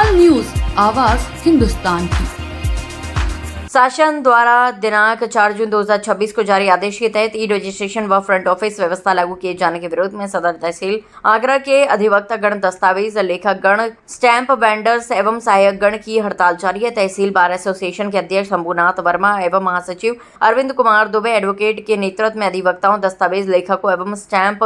Hindustan news, आवाज हिंदुस्तान की। शासन द्वारा दिनांक 4 जून 2026 को जारी आदेश के तहत ई रजिस्ट्रेशन व फ्रंट ऑफिस व्यवस्था लागू किए जाने के विरोध में सदर तहसील आगरा के अधिवक्ता गण, दस्तावेज लेखक गण, स्टैंप वेंडर्स एवं सहायक गण की हड़ताल जारी है। तहसील बार एसोसिएशन के अध्यक्ष शंभुनाथ वर्मा एवं महासचिव अरविंद कुमार दुबे एडवोकेट के नेतृत्व में अधिवक्ताओं, दस्तावेज लेखकों एवं स्टैंप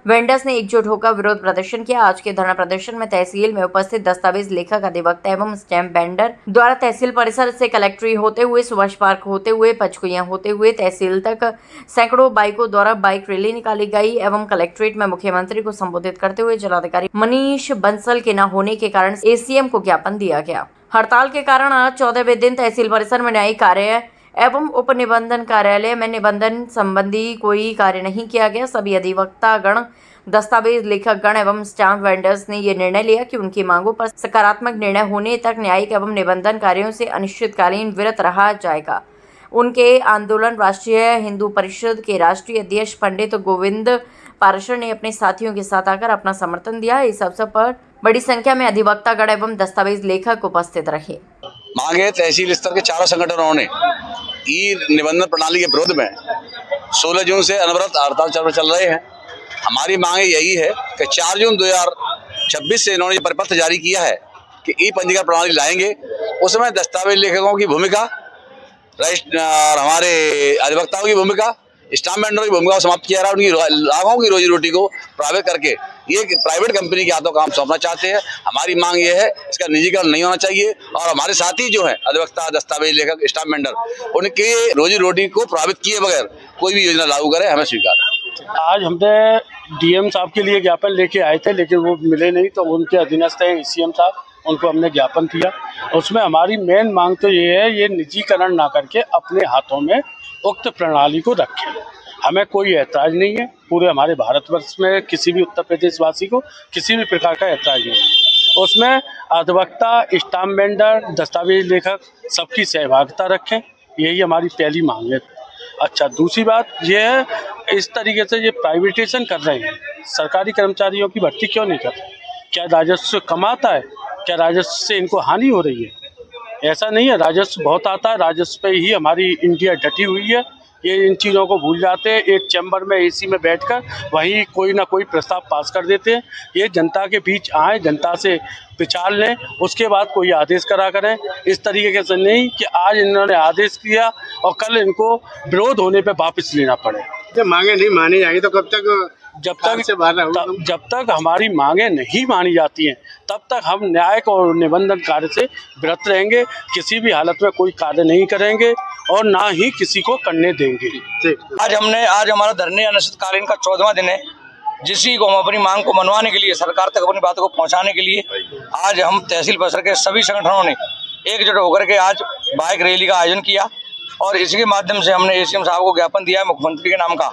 वेंडर्स ने एकजुट होकर विरोध प्रदर्शन किया। आज के धरना प्रदर्शन में तहसील में उपस्थित दस्तावेज लेखक, अधिवक्ता एवं स्टैंप वेंडर द्वारा तहसील परिसर से कलेक्ट्री होते हुए, सुभाष पार्क होते हुए, पंचकुइयां होते हुए तहसील तक सैकड़ों बाइकों द्वारा बाइक रैली निकाली गई एवं कलेक्ट्रेट में मुख्यमंत्री को संबोधित करते हुए जिलाधिकारी मनीष बंसल के न होने के कारण एसीएम को ज्ञापन दिया गया। हड़ताल के कारण आज 14वें दिन तहसील परिसर में न्यायिक कार्य एवं उप निबंधन कार्यालय में निबंधन संबंधी कोई कार्य नहीं किया गया। सभी अधिवक्ता गण, दस्तावेज लेखक गण एवं स्टैंप वेंडर्स ने ये निर्णय लिया कि उनकी मांगों पर सकारात्मक निर्णय होने तक न्यायिक एवं निबंधन कार्यों से अनिश्चितकालीन विरत रहा जाएगा। उनके आंदोलन राष्ट्रीय हिंदू परिषद के राष्ट्रीय अध्यक्ष पंडित गोविंद पाराशर ने अपने साथियों के साथ आकर अपना समर्थन दिया। इस अवसर पर बड़ी संख्या में अधिवक्ता गण एवं दस्तावेज लेखक उपस्थित रहे। मांगे तहसील स्तर के चारों संगठनों ने ई निबंधन प्रणाली के विरोध में 16 जून से अनवरत हड़ताल चल रहे हैं। हमारी मांगे यही है कि 4 जून 2026 से इन्होंने परिपत्र जारी किया है कि ई पंजीकरण प्रणाली लाएंगे। उसमें दस्तावेज लेखकों की भूमिका, हमारे अधिवक्ताओं की भूमिका, स्टाम्प वेंडरों की भूमिका को समाप्त किया रहा है। उनकी लाखों की रोजी रोटी को प्राइवेट करके ये प्राइवेट कंपनी के हाथों काम सौंपना चाहते हैं। हमारी मांग ये है, इसका निजीकरण नहीं होना चाहिए और हमारे साथी जो है अधिवक्ता, दस्तावेज लेखक, स्टाम्प वेंडर, उनके रोजी रोटी को प्रभावित किए बगैर कोई भी योजना लागू करे, हमें स्वीकार है। आज हमने डीएम साहब के लिए ज्ञापन लेके आए थे, लेकिन वो मिले नहीं, तो उनके अधीनस्थ हैं सीएम साहब, उनको हमने ज्ञापन दिया। उसमें हमारी मेन मांग तो ये है, ये निजीकरण ना करके अपने हाथों में उक्त प्रणाली को रखें। हमें कोई ऐतराज़ नहीं है, पूरे हमारे भारतवर्ष में किसी भी उत्तर प्रदेश वासी को किसी भी प्रकार का ऐतराज़ नहीं है। उसमें अधिवक्ता, स्टाम्प वेंडर, दस्तावेज लेखक सबकी सहभागिता रखें, यही हमारी पहली मांग है। अच्छा, दूसरी बात ये है, इस तरीके से ये प्राइवेटाइजेशन कर रहे हैं, सरकारी कर्मचारियों की भर्ती क्यों नहीं कर रहे? क्या राजस्व कम आता है? क्या राजस्व से इनको हानि हो रही है? ऐसा नहीं है, राजस्व बहुत आता है। राजस्व पे ही हमारी इंडिया डटी हुई है। ये इन चीज़ों को भूल जाते हैं, एक चैम्बर में एसी में बैठकर वहीं कोई ना कोई प्रस्ताव पास कर देते हैं। ये जनता के बीच आए, जनता से विचार लें, उसके बाद कोई आदेश करा करें। इस तरीके से नहीं कि आज इन्होंने आदेश किया और कल इनको विरोध होने पे वापस लेना पड़े। जब मांगे नहीं मानी जाएगी तो कब तक जब तक हमारी मांगे नहीं मानी जाती हैं, तब तक हम न्यायिक और निबंधन कार्य से विरत रहेंगे। किसी भी हालत में कोई कार्य नहीं करेंगे और ना ही किसी को करने देंगे। आज हमारा धरने अनिश्चितकालीन का 14वां दिन है, जिसी को हम अपनी मांग को मनवाने के लिए, सरकार तक अपनी बातों को पहुंचाने के लिए आज हम तहसील परिसर के सभी संगठनों ने एकजुट होकर के आज बाइक रैली का आयोजन किया और इसके माध्यम से हमने एसीएम साहब को ज्ञापन दिया है मुख्यमंत्री के नाम का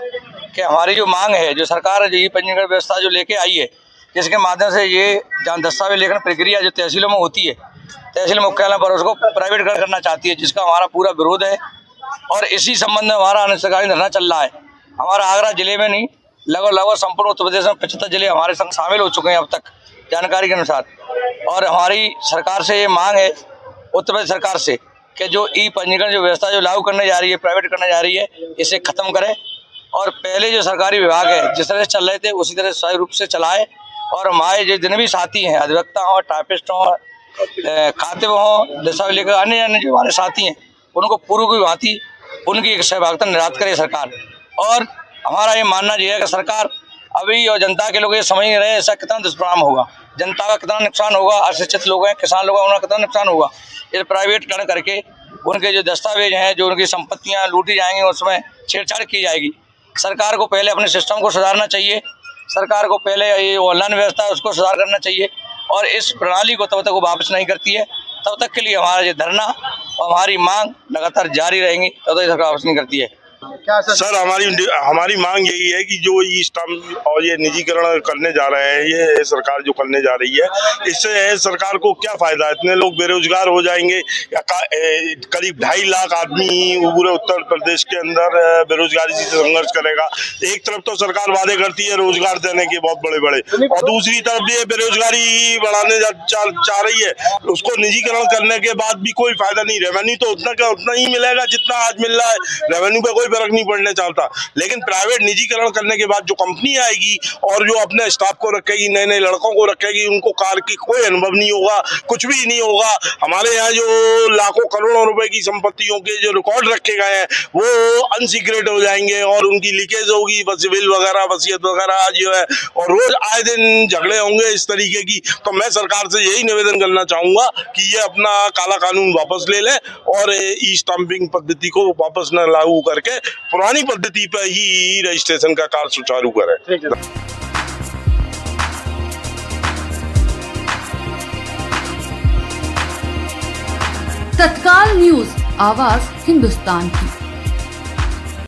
कि हमारी जो मांग है, जो सरकार जो ये पंजीकरण व्यवस्था जो लेके आई है, जिसके माध्यम से ये जहाँ दस्तावेज लेखन प्रक्रिया जो तहसीलों में होती है, तहसील मुख्यालय पर उसको प्राइवेट करना चाहती है, जिसका हमारा पूरा विरोध है। और इसी संबंध में हमारा अनिश्चितकालीन धरना चल रहा है। हमारा आगरा जिले में नहीं, लगभग संपूर्ण उत्तर प्रदेश में 75 जिले हमारे संग शामिल हो चुके हैं अब तक जानकारी के अनुसार। और हमारी सरकार से ये मांग है, उत्तर प्रदेश सरकार से, कि जो ई पंजीकरण जो व्यवस्था जो लागू करने जा रही है, प्राइवेट करने जा रही है, इसे खत्म करें और पहले जो सरकारी विभाग है जिस तरह से चल रहे थे उसी तरह सही रूप से चलाए। और हमारे जो जितने भी साथी हैं, अधिवक्ता हों, टाइपिस्ट हों, खातिब हों, दस्तावेज लेकर अन्य जो हमारे साथी हैं, उनको पूर्व की भांति उनकी एक सहभागिता निर्धारित करे सरकार। और हमारा ये मानना ये है कि सरकार अभी और जनता के लोग ये समझ नहीं रहे ऐसा कितना दुष्परिणाम होगा, जनता का कितना नुकसान होगा, अशिक्षित लोग हैं, किसान लोग हैं, उनका कितना नुकसान होगा। इस प्राइवेटकरण करके उनके जो दस्तावेज हैं, जो उनकी संपत्तियां लूटी जाएंगी, उसमें छेड़छाड़ की जाएगी। सरकार को पहले अपने सिस्टम को सुधारना चाहिए, सरकार को पहले ये ऑनलाइन व्यवस्था है उसको सुधार करना चाहिए और इस प्रणाली को तब तक वो वापस नहीं करती है, तब तक के लिए हमारा ये धरना और हमारी मांग लगातार जारी रहेंगी, तब तक सरकार वापस नहीं करती है। क्या सर? सर हमारी मांग यही है कि जो ई स्टाम्प और ये निजीकरण करने जा रहे हैं, ये सरकार जो करने जा रही है, इससे सरकार को क्या फायदा है? इतने लोग बेरोजगार हो जाएंगे या करीब 2.5 लाख आदमी पूरे उत्तर प्रदेश के अंदर बेरोजगारी से संघर्ष करेगा। एक तरफ तो सरकार वादे करती है रोजगार देने के बहुत बड़े बड़े, और दूसरी तरफ ये बेरोजगारी बढ़ाने चाह रही है। उसको निजीकरण करने के बाद भी कोई फायदा नहीं। रेवेन्यू तो उतना ही मिलेगा जितना आज मिल रहा है, रेवेन्यू पे कोई फर्क नहीं पड़ने चाहता। लेकिन प्राइवेट निजीकरण करने के बाद जो कंपनी आएगी और जो अपने स्टाफ को रखेगी, नए नए लड़कों को रखेगी, उनको कार की कोई अनुभव नहीं होगा, कुछ भी नहीं होगा। हमारे यहाँ जो लाखों करोड़ों रुपए की संपत्तियों के जो रिकॉर्ड रखे गए हैं वो अनसीक्रेट हो जाएंगे और उनकी लीकेज होगी, विल वगैरह, वसीयत वगैरह जो है, और रोज आए दिन झगड़े होंगे इस तरीके की। तो मैं सरकार से यही निवेदन करना चाहूंगा कि ये अपना काला कानून वापस ले ले और ई स्टाम्पिंग पद्धति को वापस न लागू करके पुरानी पद्धति पर ही रजिस्ट्रेशन का कार्य सुचारू करें। तत्काल न्यूज, आवाज हिंदुस्तान की।